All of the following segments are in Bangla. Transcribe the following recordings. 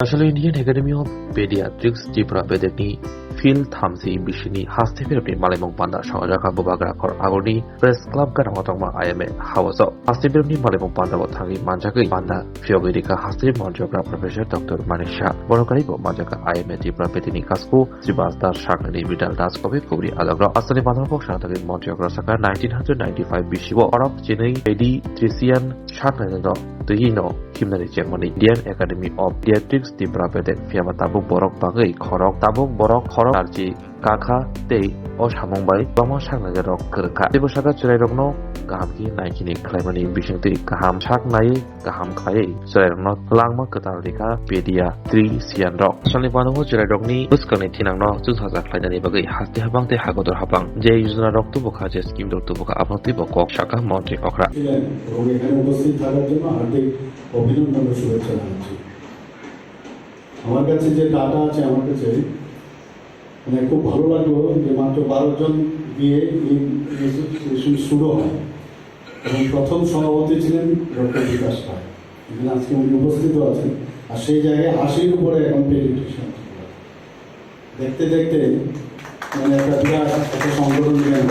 আসলে Indian academy of paediatrics Tripura बेदेनि फिल थामजि बिसिनि हास्टेफेरनि मालायमं बान्दा संजाखा बबाग्राखर आगरनि प्रेस क्लाब गानावतंमा आईएमए हावस हास्टेफेरनि मालायमं बान्दाबो थांनि मानजाखै बान्दा फियोगैरिका हास्टे मन्त्रग्रा प्रोफेसर डॉक्टर मानिक शाह बरकारिबो मानजाखा आईएमए त्रिपुरा बेदेनि कासको श्रीबास दास शाकनि बिडाल दास कबे कुबरी आलाग्रा असले बान्दाबक साथागै मन्त्रग्रा साका 1995 बिसिबो अरब चिनै पेडी ट्रिसियान शाकनेनो तयिनो हिमनारि चेमनि Indian academy of paediatrics Tripura बेदे फियामा ताबुक बरक बागै खरक ताबुक बरक खरक आरजि काखा तै अ सामंबाय बमा सागनागे रक गोरखा जेबो सागा चुरायरकनो गाहामखि नायखिनि खलायमानि बिसिंति गाहाम सागनायै गाहाम खायै चुरायरकनो लांमा कताल रेखा पेडियाट्रिसियान रक सनि बानहो चुरायरकनि बुस्कनि थिनांनो जुसाजा खलायनानि बागै हास्ते हाबांते हागदर हाबां जे योजना रक्त बखा जे स्किम रक्त बखा आपत्ति बकक शाखा मन्त्रि अखरा এবং এখানে উপস্থিত থাকার জন্য হার্দিক অভিনন্দন ও শুভেচ্ছা জানাচ্ছি। আমার কাছে যে ডাটা আছে আমার কাছে মানে খুব ভালো লাগলো যে মাত্র 12 জন দিয়ে এই শুরু হয় এবং প্রথম সভাপতি ছিলেন ডক্টর বিকাশ রায়, এখানে আজকে উনি উপস্থিত আছেন। আর সেই জায়গায় 80-র উপরে এখন পেডিয়াট্রিশিয়ান দেখতে দেখতে মানে একটা বিরাট একটা সংগঠন হয়ে গেল।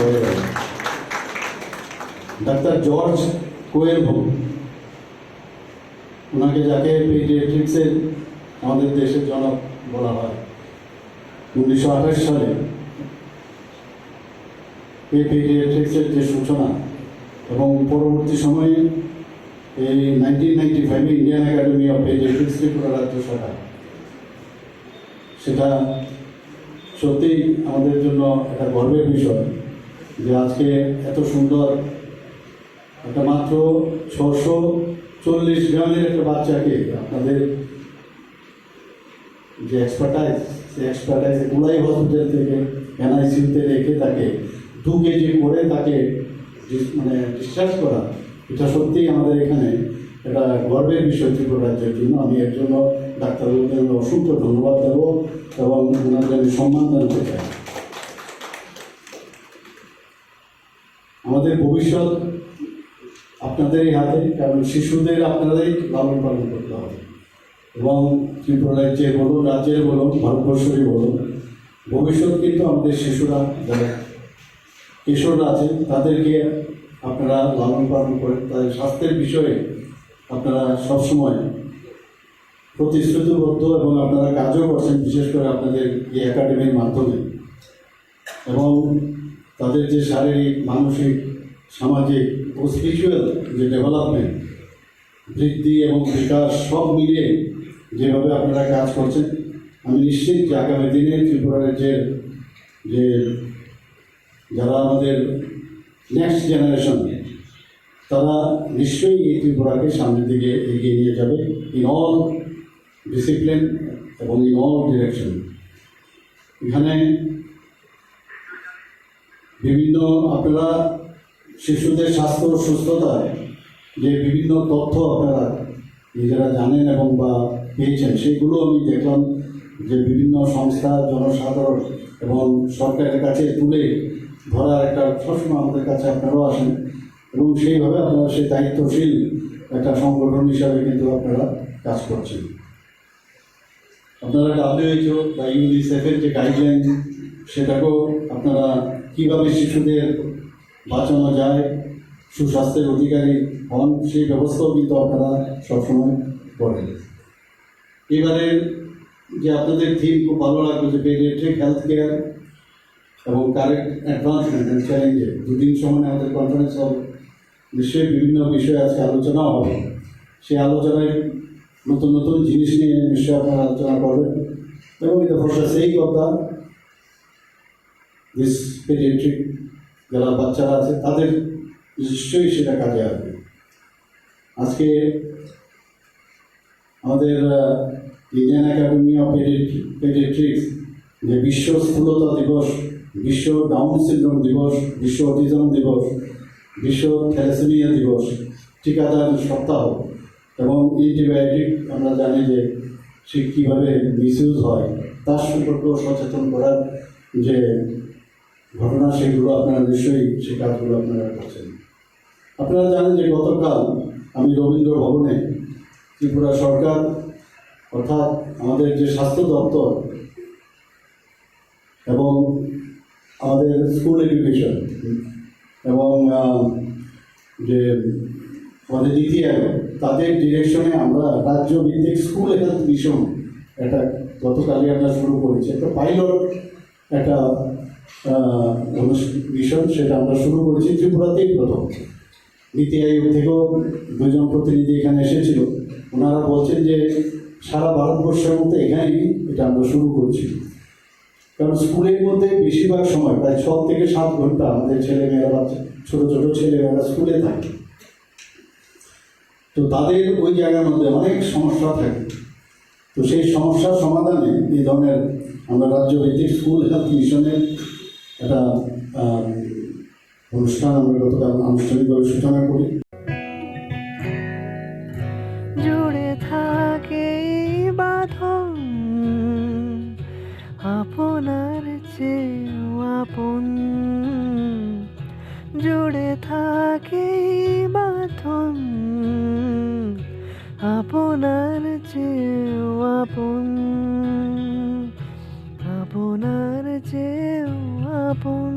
ডাক্তার জর্জ কোয়েলভো, ওনাকে যাকে পেডিয়াট্রিক্সের আমাদের দেশের জনক বলা হয়, 1928 সালে এই পেডিয়াট্রিক্সের যে সূচনা এবং পরবর্তী সময়ে এই 1995 Indian academy of paediatrics Tripura রাজ্য শাখা, সেটা সত্যিই আমাদের জন্য একটা গর্বের বিষয় যে আজকে এত সুন্দর একটা মাত্র 640 গ্রামের একটা বাচ্চাকে আপনাদের যে এক্সপার্টাইজ, সেই এক্সপার্টাইজ গুলাই হসপিটাল থেকে এনআইসিউতে রেখে তাকে 2 কেজি করে তাকে মানে ডিসচার্জ করা, এটা সত্যিই আমাদের এখানে একটা গর্বের বিষয় ত্রিপুরা রাজ্যের জন্য। আমি এর জন্য ডাক্তারবাবুদের অসংখ্য ধন্যবাদ দেবো এবং ওনাদের আমি সম্মান জানাতে চাই। আমাদের ভবিষ্যৎ আপনাদেরই হাতে, কারণ শিশুদের আপনারাই লালন পালন করতে হবে এবং ত্রিপুরা রাজ্যের বলুন, রাজ্যের বলুন, ভারতবর্ষেরই বলুন, ভবিষ্যৎ কিন্তু আমাদের শিশুরা, যারা কিশোররা আছেন তাদেরকে আপনারা লালন পালন করেন, তাদের স্বাস্থ্যের বিষয়ে আপনারা সবসময় প্রতিশ্রুতিবদ্ধ এবং আপনারা কাজও করছেন, বিশেষ করে আপনাদের এই একাডেমির মাধ্যমে। এবং তাদের যে শারীরিক, মানসিক, সামাজিক ও স্পিরিচুয়াল যে ডেভেলপমেন্ট, বৃদ্ধি এবং বিকাশ সব মিলিয়ে যেভাবে আপনারা কাজ করছেন, আমি নিশ্চিত যে আগামী দিনে ত্রিপুরা রাজ্যের যে যারা আমাদের নেক্সট জেনারেশন, তারা নিশ্চয়ই এই ত্রিপুরাকে সামনের দিকে এগিয়ে নিয়ে যাবে ইন অল ডিসিপ্লিন এবং ইন অল ডিরেকশন। এখানে বিভিন্ন আপনারা শিশুদের স্বাস্থ্য ও সুস্থতায় যে বিভিন্ন তথ্য আপনারা নিজেরা জানেন এবং বা পেয়েছেন, সেইগুলো আমি দেখলাম যে বিভিন্ন সংস্থা, জনসাধারণ এবং সরকারের কাছে তুলে ধরার একটা সবসময় আমাদের কাছে আপনারাও আসেন এবং সেইভাবে আপনারা সেই দায়িত্বশীল একটা সংগঠন হিসাবে কিন্তু আপনারা কাজ করছেন। আপনারা WHO বা ইউনিসেফের যে গাইডলাইন, সেটাকেও আপনারা কীভাবে শিশুদের বাঁচানো যায়, সুস্বাস্থ্যের অধিকারী হন, সেই ব্যবস্থাও কিন্তু আপনারা সবসময় করেন। এবারে যে আপনাদের থিম খুব ভালো লাগলো যে পেডিয়াট্রিক হেলথ কেয়ার এবং কারেক্ট অ্যাডভান্সমেন্ট অ্যান্ড চ্যালেঞ্জে 2 দিন সময় আমাদের কনফারেন্স হবে, নিশ্চয়ই বিভিন্ন বিষয়ে আজকে আলোচনাও হবে। সেই আলোচনায় নতুন নতুন জিনিস নিয়ে নিশ্চয়ই আপনারা আলোচনা করবেন এবং এটা ফর সেই কথা দিস পেডিয়াট্রিক যারা বাচ্চারা আছে তাদের নিশ্চয়ই সেটা কাজে আসবে। আজকে আমাদের ইন্ডিয়ান একাডেমি অফ পেডিয়াট্রিক্স যে বিশ্ব স্থূলতা দিবস, বিশ্ব ডাউন সিনড্রোম দিবস, বিশ্ব অটিজম দিবস, বিশ্ব থ্যালাসেমিয়া দিবস, টিকাদান সপ্তাহ এবং অ্যান্টিবায়োটিক আমরা জানি যে সে কীভাবে মিসইউজ হয় তার সম্পর্কেও সচেতন করার যে ঘটনা, সেগুলো আপনারা নিশ্চয়ই সে কাজগুলো আপনারা করছেন। আপনারা জানেন যে গতকাল আমি রবীন্দ্র ভবনে ত্রিপুরা সরকার অর্থাৎ আমাদের যে স্বাস্থ্য দপ্তর এবং আমাদের স্কুল এডুকেশন এবং যে আমাদের নীতি আয়োগ তাদের ডিরেকশনে আমরা রাজ্য ভিত্তিক স্কুল হেলথ মিশন একটা গতকালই আমরা শুরু করেছি, একটা পাইলট একটা মিশন, সেটা আমরা শুরু করেছি ত্রিপুরাতেই প্রথম। নীতি আয়োগ থেকেও দুজন প্রতিনিধি এখানে এসেছিল, ওনারা বলছেন যে সারা ভারতবর্ষের মধ্যে এখানেই এটা আমরা শুরু করছি। কারণ স্কুলের মধ্যে বেশিরভাগ সময় প্রায় 6 থেকে 7 ঘন্টা আমাদের ছেলেমেয়েরা বাচ্চা ছোটো ছোটো ছেলেমেয়েরা স্কুলে থাকে, তো তাদের ওই জায়গার মধ্যে অনেক সমস্যা থাকে। তো সেই সমস্যার সমাধানে এই ধরনের আমরা রাজ্য ভিত্তিক স্কুল হেলথ মিশনের একটা অনুষ্ঠান আমরা গতকাল আনুষ্ঠানিকভাবে সূচনা করি। জুড়ে থাকে বাঁধন আপনার চেয়েও আপন, জুড়ে থাকে বাঁধন আপনার চেয়েও আপন, আপনার চেয়েও আপন।